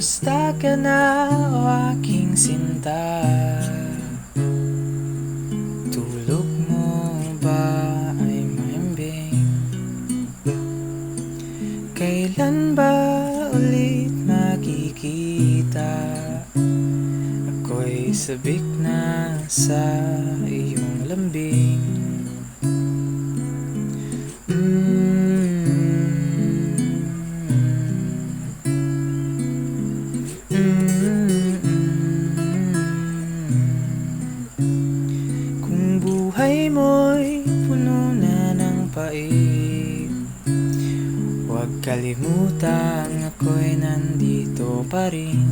Kamusta ka na, o aking sinta? Tulog mo ba ay mahimbing? Kailan ba ulit magkikita? Ako'y sabik na sa iyong lambing. Kung buhay mo'y puno na ng pait, huwag kalimutang ako'y nandito pa rin.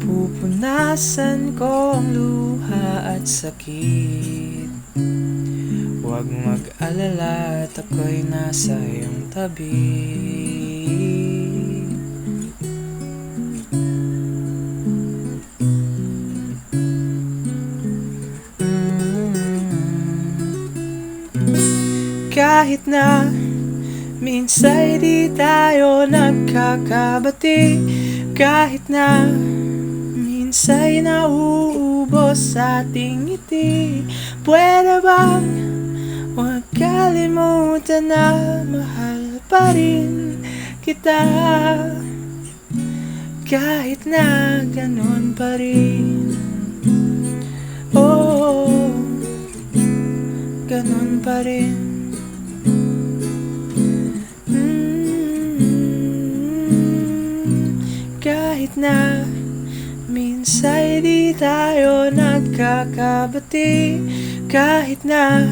Pupunasan ko ang luha at sakit. Huwag mag-alala at ako'y nasa iyong tabi. Kahit na minsa'y di tayo nagkakabati, kahit na minsa'y nauubos sa ating ngiti, pwede bang huwag kalimutan na mahal pa rin kita? Kahit na ganon pa rin, oh, ganon pa rin. Kahit na minsa'y di tayo nagkakabati, kahit na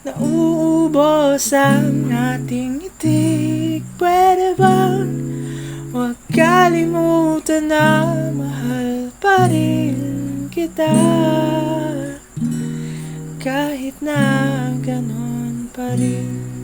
nauubos ang ating itik, pwede bang huwag kalimutan na mahal pa rin kita? Kahit na ganon pa rin.